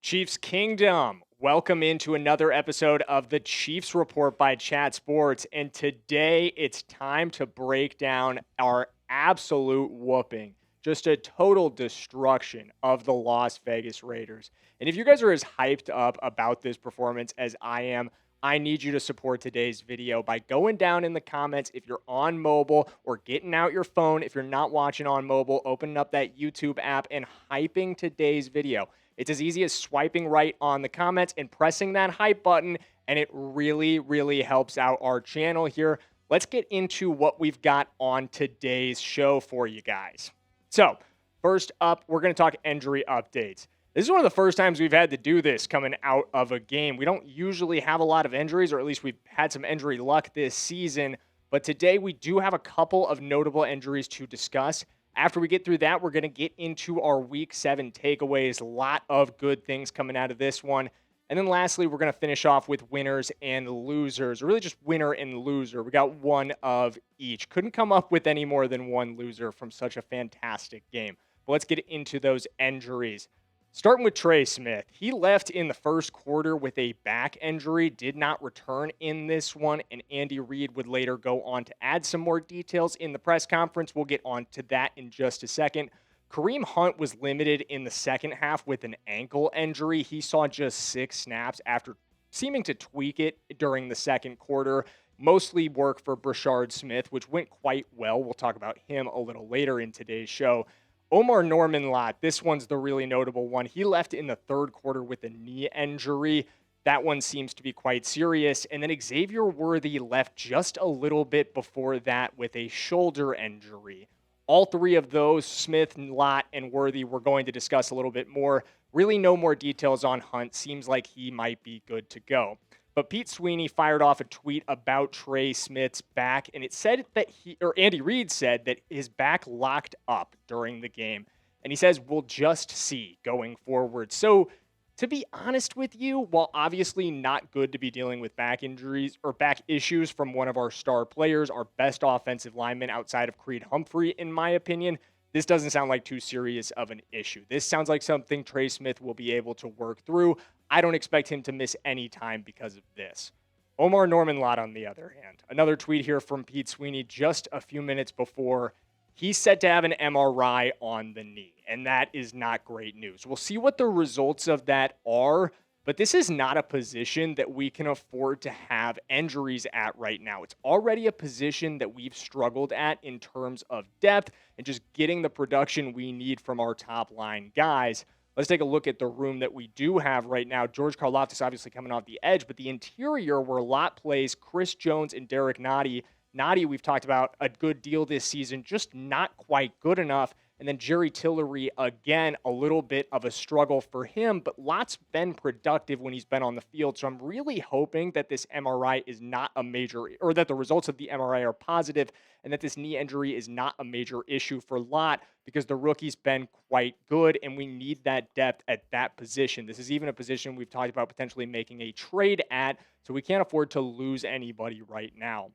Chiefs Kingdom, welcome into another episode of the Chiefs Report by Chat Sports. And today it's time to break down our absolute whooping, just a total destruction of the Las Vegas Raiders. And if you guys are as hyped up about this performance as I am, I need you to support today's video by going down in the comments if you're on mobile or getting out your phone. If you're not watching on mobile, opening up that YouTube app and hyping today's video. It's as easy as swiping right on the comments and pressing that hype button, and it really, really helps out our channel here. Let's get into what we've got on today's show for you guys. So, first up, we're going to talk injury updates. This is one of the first times we've had to do this coming out of a game. We don't usually have a lot of injuries, or at least we've had some injury luck this season, but today we do have a couple of notable injuries to discuss. After we get through that, we're going to get into our Week 7 takeaways. A lot of good things coming out of this one. And then lastly, we're going to finish off with winners and losers, or really just winner and loser. We got one of each. Couldn't come up with any more than one loser from such a fantastic game. But let's get into those injuries. Starting with Trey Smith, he left in the first quarter with a back injury, did not return in this one, and Andy Reid would later go on to add some more details in the press conference. We'll get on to that in just a second. Kareem Hunt was limited in the second half with an ankle injury. He saw just 6 snaps after seeming to tweak it during the second quarter. Mostly work for Brashard Smith, which went quite well. We'll talk about him a little later in today's show. Omar Norman-Lott, this one's the really notable one. He left in the third quarter with a knee injury. That one seems to be quite serious. And then Xavier Worthy left just a little bit before that with a shoulder injury. All three of those, Smith, Lott, and Worthy, we're going to discuss a little bit more. Really no more details on Hunt. Seems like he might be good to go. But Pete Sweeney fired off a tweet about Trey Smith's back, and it said that Andy Reid said that his back locked up during the game. And he says, we'll just see going forward. So, to be honest with you, while obviously not good to be dealing with back injuries or back issues from one of our star players, our best offensive lineman outside of Creed Humphrey, in my opinion, this doesn't sound like too serious of an issue. This sounds like something Trey Smith will be able to work through. I don't expect him to miss any time because of this. Omar Norman-Lott, on the other hand, another tweet here from Pete Sweeney just a few minutes before. He's set to have an MRI on the knee, and that is not great news. We'll see what the results of that are, but this is not a position that we can afford to have injuries at right now. It's already a position that we've struggled at in terms of depth and just getting the production we need from our top line guys. Let's take a look at the room that we do have right now. George Karlaftis obviously coming off the edge, but the interior where Lott plays, Chris Jones and Derek Nottie. Nottie, we've talked about a good deal this season, just not quite good enough. And then Jerry Tillery, again, a little bit of a struggle for him, but Lott's been productive when he's been on the field. So I'm really hoping that this MRI is not a major, or that the results of the MRI are positive, and that this knee injury is not a major issue for Lott, because the rookie's been quite good, and we need that depth at that position. This is even a position we've talked about potentially making a trade at, so we can't afford to lose anybody right now.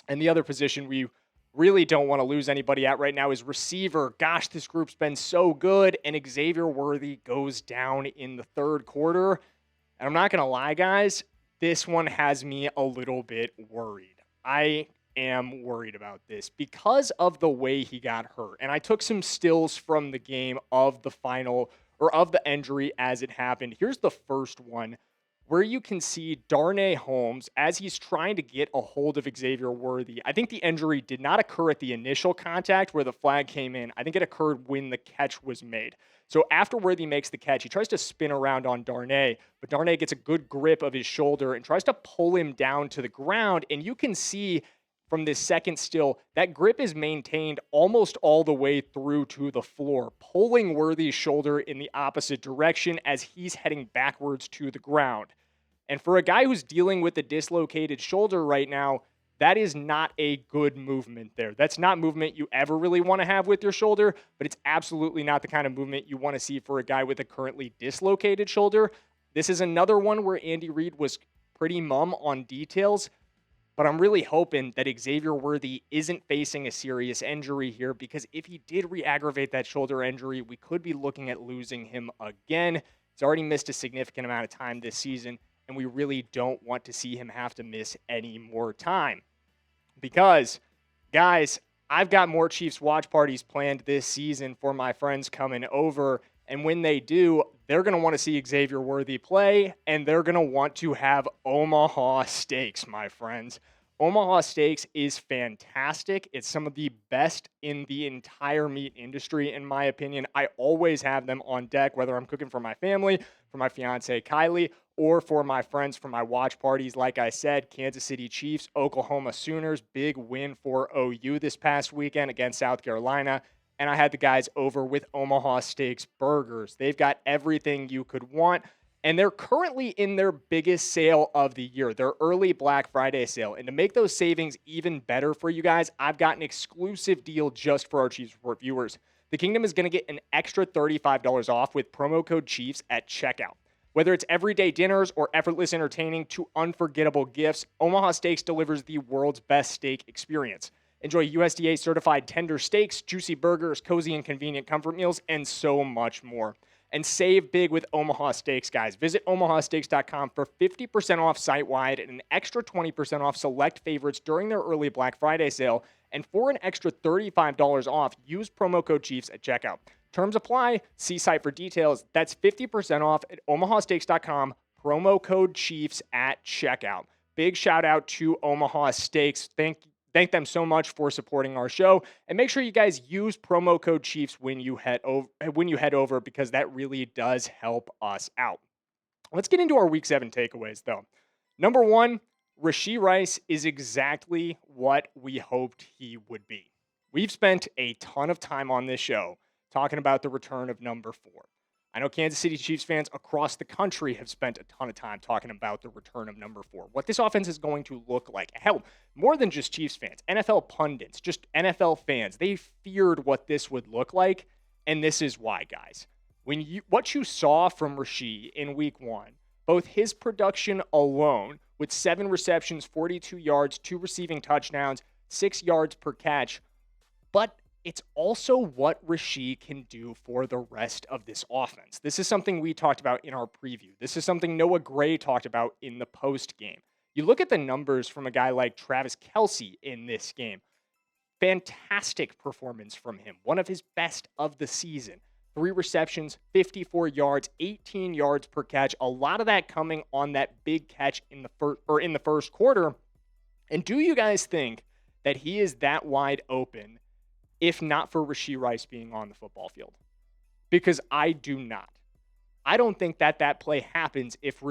And the other position we really don't want to lose anybody at right now is receiver. Gosh, this group's been so good, and Xavier Worthy goes down in the third quarter. And I'm not going to lie, guys, this one has me a little bit worried. I am worried about this because of the way he got hurt. And I took some stills from the game of the final, or of the injury as it happened. Here's the first one, where you can see Darnay Holmes as he's trying to get a hold of Xavier Worthy. I think the injury did not occur at the initial contact where the flag came in. I think it occurred when the catch was made. So after Worthy makes the catch, he tries to spin around on Darnay, but Darnay gets a good grip of his shoulder and tries to pull him down to the ground. And you can see from this second still, that grip is maintained almost all the way through to the floor, pulling Worthy's shoulder in the opposite direction as he's heading backwards to the ground. And for a guy who's dealing with a dislocated shoulder right now, that is not a good movement there. That's not movement you ever really want to have with your shoulder, but it's absolutely not the kind of movement you want to see for a guy with a currently dislocated shoulder. This is another one where Andy Reid was pretty mum on details, but I'm really hoping that Xavier Worthy isn't facing a serious injury here, because if he did re-aggravate that shoulder injury, we could be looking at losing him again. He's already missed a significant amount of time this season, and we really don't want to see him have to miss any more time. Because, guys, I've got more Chiefs watch parties planned this season for my friends coming over. And when they do, they're going to want to see Xavier Worthy play, and they're going to want to have Omaha Steaks, my friends. Omaha Steaks is fantastic. It's some of the best in the entire meat industry, in my opinion. I always have them on deck, whether I'm cooking for my family, for my fiance Kylie, or for my friends for my watch parties. Like I said, Kansas City Chiefs, Oklahoma Sooners, big win for OU this past weekend against South Carolina. And I had the guys over with Omaha Steaks Burgers. They've got everything you could want. And they're currently in their biggest sale of the year, their early Black Friday sale. And to make those savings even better for you guys, I've got an exclusive deal just for our Chiefs Report viewers. The Kingdom is going to get an extra $35 off with promo code Chiefs at checkout. Whether it's everyday dinners or effortless entertaining to unforgettable gifts, Omaha Steaks delivers the world's best steak experience. Enjoy USDA certified tender steaks, juicy burgers, cozy and convenient comfort meals, and so much more. And save big with Omaha Steaks, guys. Visit omahasteaks.com for 50% off site-wide and an extra 20% off select favorites during their early Black Friday sale. And for an extra $35 off, use promo code Chiefs at checkout. Terms apply. See site for details. That's 50% off at omahasteaks.com, promo code Chiefs at checkout. Big shout out to Omaha Steaks. Thank them so much for supporting our show, and make sure you guys use promo code Chiefs when you head over because that really does help us out. Let's get into our Week 7 takeaways, though. Number 1, Rashee Rice is exactly what we hoped he would be. We've spent a ton of time on this show talking about the return of number 4. I know Kansas City Chiefs fans across the country have spent a ton of time talking about the return of number 4, what this offense is going to look like. Hell, more than just Chiefs fans, NFL pundits, just NFL fans, they feared what this would look like, and this is why, guys. What you saw from Rashee in Week 1, both his production alone with 7 receptions, 42 yards, 2 receiving touchdowns, 6 yards per catch, but it's also what Rashee can do for the rest of this offense. This is something we talked about in our preview. This is something Noah Gray talked about in the post game. You look at the numbers from a guy like Travis Kelce in this game. Fantastic performance from him. One of his best of the season. 3 receptions, 54 yards, 18 yards per catch. A lot of that coming on that big catch in the first quarter. And do you guys think that he is that wide open if not for Rashee Rice being on the football field? Because I do not. I don't think that play happens if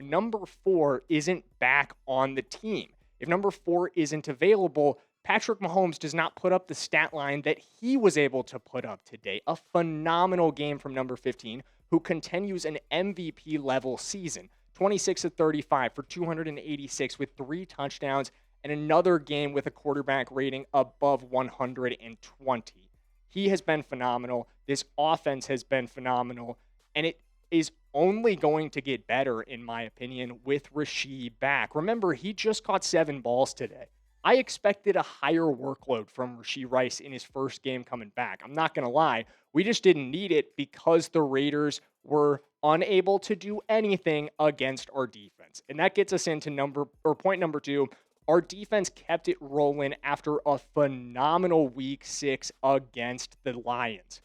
number 4 isn't back on the team. If number 4 isn't available, Patrick Mahomes does not put up the stat line that he was able to put up today. A phenomenal game from number 15, who continues an MVP level season. 26 of 35 for 286 with 3 touchdowns, and another game with a quarterback rating above 120. He has been phenomenal. This offense has been phenomenal. And it is only going to get better, in my opinion, with Rashee back. Remember, he just caught 7 balls today. I expected a higher workload from Rashee Rice in his first game coming back. I'm not going to lie. We just didn't need it because the Raiders were unable to do anything against our defense. And that gets us into point number 2. Our defense kept it rolling after a phenomenal Week 6 against the Lions.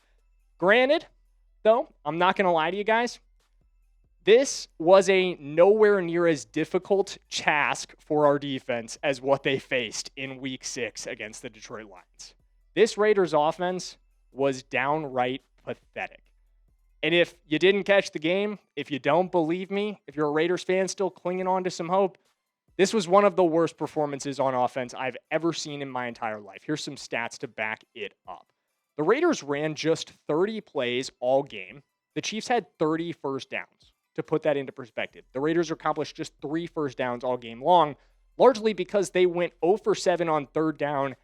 Granted, though, I'm not going to lie to you guys, this was a nowhere near as difficult task for our defense as what they faced in Week 6 against the Detroit Lions. This Raiders offense was downright pathetic. And if you didn't catch the game, if you don't believe me, if you're a Raiders fan still clinging on to some hope, this was one of the worst performances on offense I've ever seen in my entire life. Here's some stats to back it up. The Raiders ran just 30 plays all game. The Chiefs had 30 first downs. To put that into perspective, the Raiders accomplished just 3 first downs all game long, largely because they went 0 for 7 on 3rd down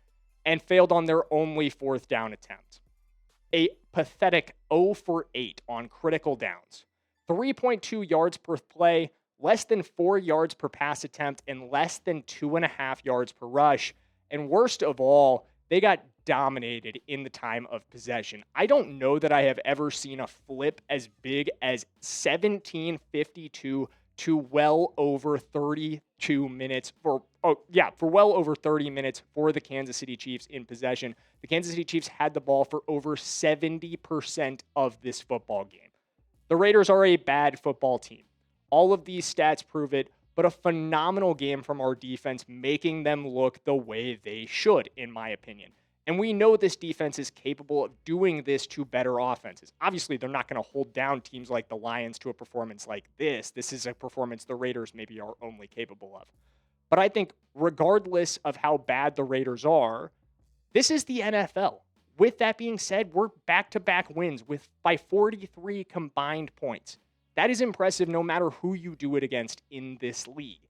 and failed on their only 4th down attempt. A pathetic 0 for 8 on critical downs. 3.2 yards per play, less than 4 yards per pass attempt, and less than 2.5 yards per rush. And worst of all, they got dominated in the time of possession. I don't know that I have ever seen a flip as big as 17:52 to well over 32 minutes for well over 30 minutes for the Kansas City Chiefs in possession. The Kansas City Chiefs had the ball for over 70% of this football game. The Raiders are a bad football team. All of these stats prove it, but a phenomenal game from our defense, making them look the way they should, in my opinion. And we know this defense is capable of doing this to better offenses. Obviously, they're not going to hold down teams like the Lions to a performance like this. This is a performance the Raiders maybe are only capable of. But I think regardless of how bad the Raiders are, this is the NFL. With that being said, we're back-to-back wins by 43 combined points. That is impressive no matter who you do it against in this league.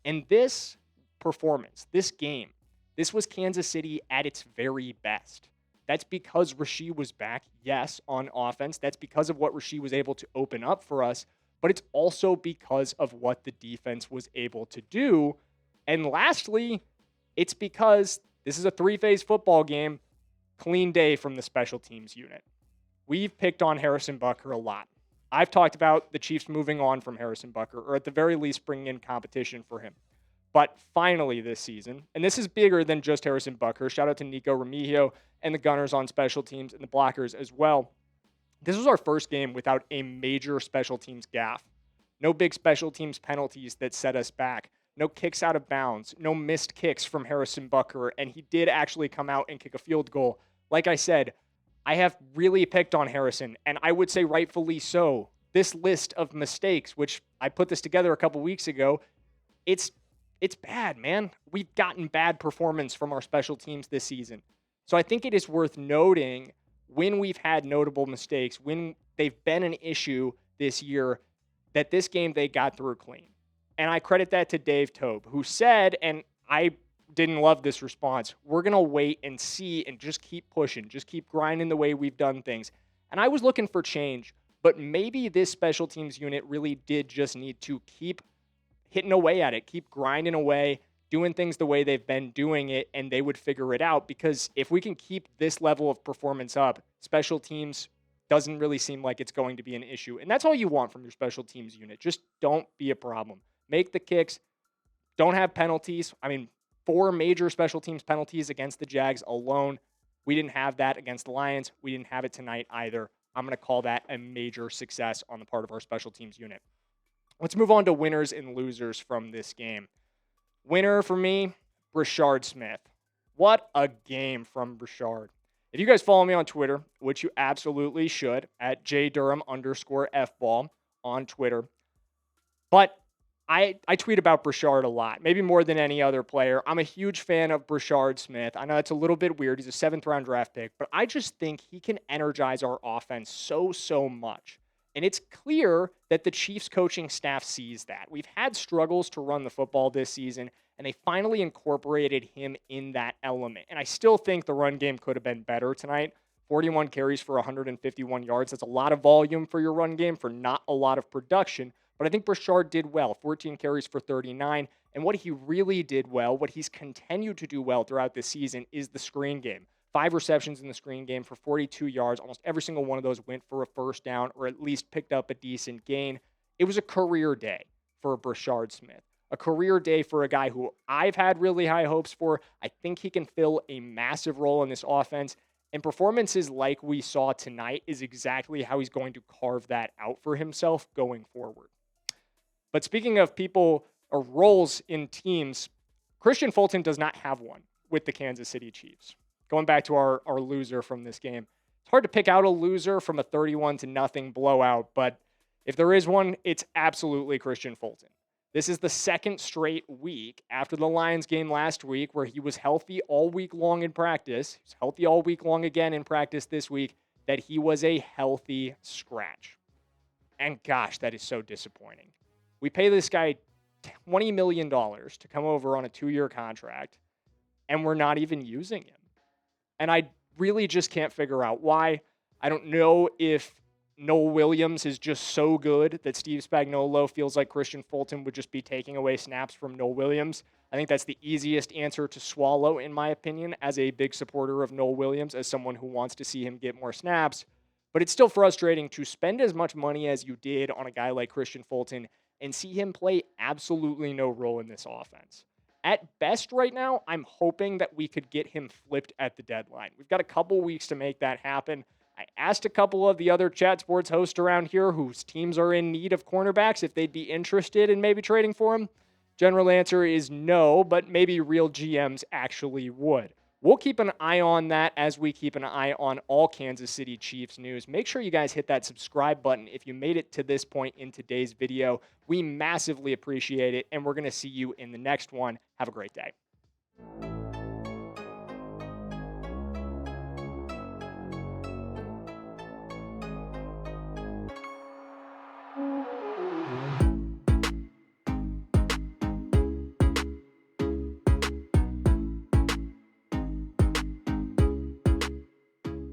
And this performance, this game, this was Kansas City at its very best. That's because Rashee was back, yes, on offense. That's because of what Rashee was able to open up for us, but it's also because of what the defense was able to do. And lastly, it's because this is a three-phase football game. Clean day from the special teams unit. We've picked on Harrison Butker a lot. I've talked about the Chiefs moving on from Harrison Butker, or at the very least bringing in competition for him. But finally this season, and this is bigger than just Harrison Butker, shout out to Nico Remigio and the Gunners on special teams and the blockers as well. This was our first game without a major special teams gaffe. No big special teams penalties that set us back. No kicks out of bounds. No missed kicks from Harrison Butker. And he did actually come out and kick a field goal. Like I said, I have really picked on Harrison, and I would say rightfully so. This list of mistakes, which I put this together a couple weeks ago, it's bad, man. We've gotten bad performance from our special teams this season. So I think it is worth noting when we've had notable mistakes, when they've been an issue this year, that this game they got through clean. And I credit that to Dave Tobe, who said, and I didn't love this response, we're going to wait and see and just keep pushing, just keep grinding the way we've done things. And I was looking for change, but maybe this special teams unit really did just need to keep hitting away at it, keep grinding away, doing things the way they've been doing it, and they would figure it out. Because if we can keep this level of performance up, special teams doesn't really seem like it's going to be an issue. And that's all you want from your special teams unit. Just don't be a problem. Make the kicks. Don't have penalties. 4 major special teams penalties against the Jags alone. We didn't have that against the Lions. We didn't have it tonight either. I'm going to call that a major success on the part of our special teams unit. Let's move on to winners and losers from this game. Winner for me, Brashard Smith. What a game from Brashard. If you guys follow me on Twitter, which you absolutely should, at jdurham_fball on Twitter. But I tweet about Brashard a lot, maybe more than any other player. I'm a huge fan of Brashard Smith. I know it's a little bit weird. He's a 7th-round draft pick, but I just think he can energize our offense so much. And it's clear that the Chiefs coaching staff sees that. We've had struggles to run the football this season, and they finally incorporated him in that element. And I still think the run game could have been better tonight. 41 carries for 151 yards. That's a lot of volume for your run game for not a lot of production. But I think Brashard did well, 14 carries for 39. And what he really did well, what he's continued to do well throughout this season, is the screen game. 5 receptions in the screen game for 42 yards. Almost every single one of those went for a first down or at least picked up a decent gain. It was a career day for Brashard Smith. A career day for a guy who I've had really high hopes for. I think he can fill a massive role in this offense. And performances like we saw tonight is exactly how he's going to carve that out for himself going forward. But speaking of people or roles in teams, Kristian Fulton does not have one with the Kansas City Chiefs. Going back to our loser from this game, it's hard to pick out a loser from a 31-0 blowout, but if there is one, it's absolutely Kristian Fulton. This is the second straight week after the Lions game last week where he was healthy all week long in practice. He was healthy all week long again in practice this week, that he was a healthy scratch. And gosh, that is so disappointing. We pay this guy $20 million to come over on a 2-year contract, and we're not even using him. And I really just can't figure out why. I don't know if Noel Williams is just so good that Steve Spagnuolo feels like Kristian Fulton would just be taking away snaps from Noel Williams. I think that's the easiest answer to swallow, in my opinion, as a big supporter of Noel Williams, as someone who wants to see him get more snaps. But it's still frustrating to spend as much money as you did on a guy like Christian Fulton and see him play absolutely no role in this offense. At best, right now, I'm hoping that we could get him flipped at the deadline. We've got a couple weeks to make that happen. I asked a couple of the other Chat Sports hosts around here whose teams are in need of cornerbacks if they'd be interested in maybe trading for him. General answer is no, but maybe real GMs actually would. We'll keep an eye on that as we keep an eye on all Kansas City Chiefs news. Make sure you guys hit that subscribe button if you made it to this point in today's video. We massively appreciate it, and we're going to see you in the next one. Have a great day.